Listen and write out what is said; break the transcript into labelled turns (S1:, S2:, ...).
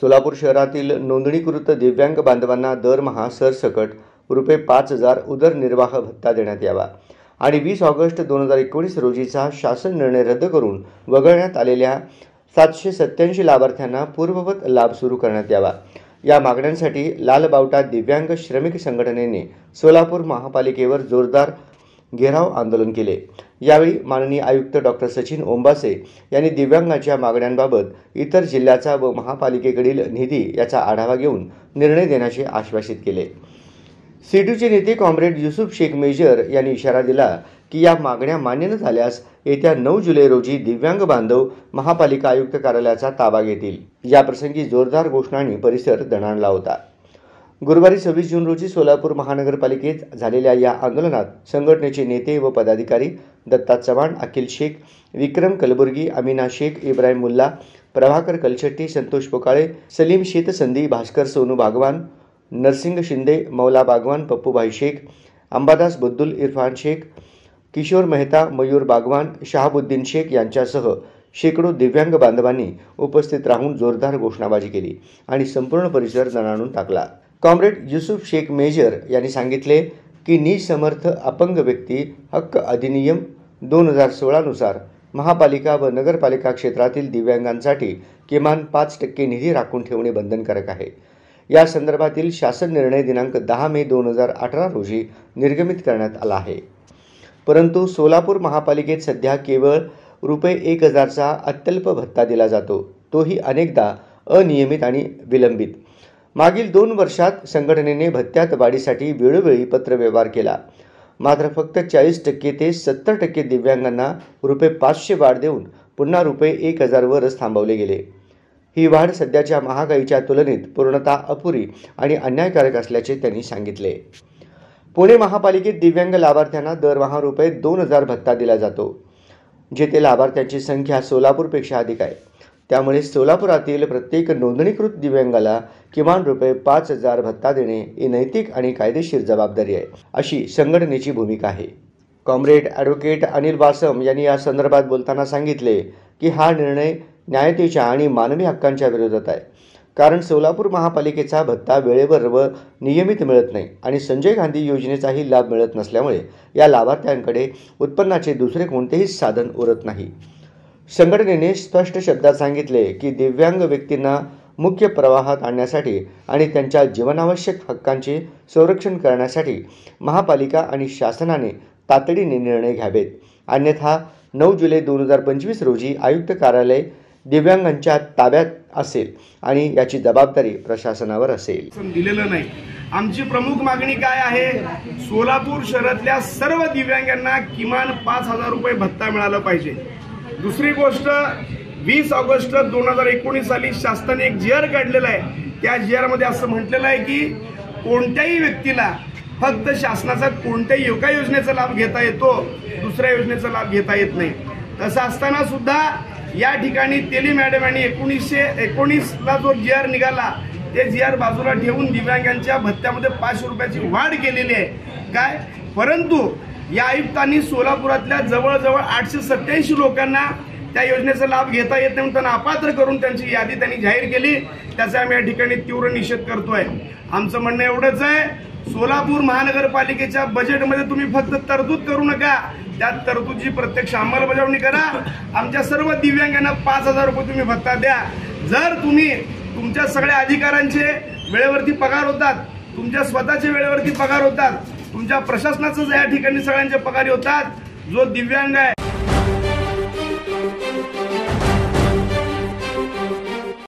S1: सोलापूर शहरातील नोंदणीकृत दिव्यांग बांधवांना दरमहा सरसकट रुपये 5,000 उदरनिर्वाह भत्ता देण्यात यावा आणि 20 ऑगस्ट 2019 रोजीचा शासन निर्णय रद्द करून वगळण्यात आलेल्या 787 लाभार्थ्यांना पूर्ववत लाभ सुरू करण्यात यावा। या मागण्यांसाठी लालबावटा दिव्यांग श्रमिक संघटनेने सोलापूर महापालिकेवर जोरदार घेराव आंदोलन केले। यावेळी माननीय आयुक्त डॉक्टर सचिन ओंबासे यांनी दिव्यांगांच्या मागण्यांबाबत इतर जिल्ह्याचा व महापालिकेकडील निधी याचा आढावा घेऊन निर्णय देण्याचे आश्वासित केले। सीटूचे नेते कॉम्रेड युसुफ शेख मेजर यांनी इशारा दिला की या मागण्या मान्य न झाल्यास येत्या 9 जुलै रोजी दिव्यांग बांधव महापालिका आयुक्त कार्यालयाचा ताबा घेतील। याप्रसंगी जोरदार घोषणांनी परिसर दणाणला होता। गुरुवारी 26 जून रोजी सोलापूर महानगरपालिकेत झालेल्या या आंदोलनात संघटनेचे नेते व पदाधिकारी दत्ता चव्हाण, अखिल शेख, विक्रम कलबुर्गी, अमीना शेख, इब्राहिम मुल्ला, प्रभाकर कलशेट्टी, संतोष पोकाळे, सलीम शेतसंदी, भास्कर सोनू बागवान, नरसिंग शिंदे, मौला बागवान, पप्पूभाई शेख, अंबादास बुद्दुल, इरफान शेख, किशोर मेहता, मयूर बागवान, शहाबुद्दीन शेख यांच्यासह शेकडो दिव्यांग बांधवांनी उपस्थित राहून जोरदार घोषणाबाजी केली आणि संपूर्ण परिसर दणाणून टाकला। कॉम्रेड युसुफ शेख मेजर यांनी सांगितले की निसमर्थ अपंग व्यक्ती हक्क अधिनियम 2016 नुसार महापालिका व नगरपालिका क्षेत्रातील दिव्यांगांसाठी किमान 5% निधी राखून ठेवणे बंधनकारक आहे। या संदर्भातील शासन निर्णय दिनांक 10 मे 2018 रोजी निर्गमित करण्यात आला आहे। परंतु सोलापूर महापालिकेत सध्या केवळ रुपये 1,000चा अत्यल्प भत्ता दिला जातो, तोही अनेकदा अनियमित आणि विलंबित। मागील 2 वर्षात संघटनेने भत्त्यात वाढीसाठी वेळोवेळी पत्रव्यवहार केला, मात्र फक्त 40% ते 70% दिव्यांगांना रुपये 500 वाढ देऊन पुन्हा रुपये 1,000 वरच थांबवले गेले। ही वाढ सध्याच्या महागाईच्या तुलनेत पूर्णतः अपुरी आणि अन्यायकारक असल्याचे त्यांनी सांगितले। पुणे महापालिकेत दिव्यांग लाभार्थ्यांना दरमहा रुपये 2,000 भत्ता दिला जातो, जेथे लाभार्थ्यांची संख्या सोलापूरपेक्षा अधिक आहे। त्यामुळे सोलापुरातील प्रत्येक नोंदणीकृत दिव्यांगाला किमान रुपये 5,000 भत्ता देणे ही नैतिक आणि कायदेशीर जबाबदारी आहे, अशी संघटनेची भूमिका आहे। कॉम्रेड ॲडव्होकेट अनिल वासम यांनी या संदर्भात बोलताना सांगितले की हा निर्णय न्यायतेच्या आणि मानवी हक्कांच्या विरोधात आहे, कारण सोलापूर महापालिकेचा भत्ता वेळेवर व नियमित मिळत नाही आणि संजय गांधी योजनेचाही लाभ मिळत नसल्यामुळे या लाभार्थ्यांकडे उत्पन्नाचे दुसरे कोणतेही साधन उरत नाही। संघटनेने स्पष्ट शब्दात सांगितले की दिव्यांग व्यक्तींना मुख्य प्रवाहात आणण्यासाठी आणि त्यांच्या जीवनावश्यक हक्कांचे संरक्षण करण्यासाठी महापालिका आणि शासनाने तातडीने निर्णय घ्यावेत, अन्यथा 9 जुलै 2025 रोजी आयुक्त कार्यालय दिव्यांगांच्या ताब्यात असेल आणि याची जबाबदारी प्रशासनावर असेल।
S2: दिलेलं नाही। आमची प्रमुख मागणी काय आहे? सोलापूर शहरातल्या सर्व दिव्यांगांना किमान 5,000 रुपये भत्ता मिळाला पाहिजे। दुसरी गोष्ट, 20 ऑगस्ट 2019 साली शासनाने एक जी आर काढलेला आहे। त्या जी आर मध्ये असं म्हटलेलं आहे की कोणत्याही व्यक्तीला फक्त शासनाचा कोणत्याही एका योजनेचा लाभ घेता येतो, दुसऱ्या योजनेचा लाभ घेता येत नाही। तसं असताना सुद्धा या ठिकाणी तेली मॅडम यांनी 1919ला जो जी आर निघाला ते जी आर बाजूला ठेवून दिव्यांगांच्या भत्त्यामध्ये 500 रुपयाची वाढ केलेली आहे काय, परंतु या आयुक्तांनी सोलापुरातल्या जवळजवळ 887 लोकांना त्या योजनेचा लाभ घेता येत नाही, त्यांना अपात्र करून त्यांची यादी त्यांनी जाहीर केली। त्याचा आम्ही या ठिकाणी तीव्र निषेध करतोय। आमचं म्हणणं एवढंच आहे, सोलापूर महानगरपालिकेच्या बजेटमध्ये तुम्ही फक्त तरतूद करू नका, त्या तरतुदीची प्रत्यक्ष अंमलबजावणी करा। आमच्या सर्व दिव्यांगांना 5,000 रुपये तुम्ही भत्ता द्या। जर तुम्ही तुमच्या सगळ्या अधिकाऱ्यांचे वेळेवरती पगार होतात, तुमच्या स्वतःचे वेळेवरती पगार होतात, तुमच्या प्रशासनाचं या ठिकाणी सगळ्यांचे पगार होतात, जो दिव्यांग आहे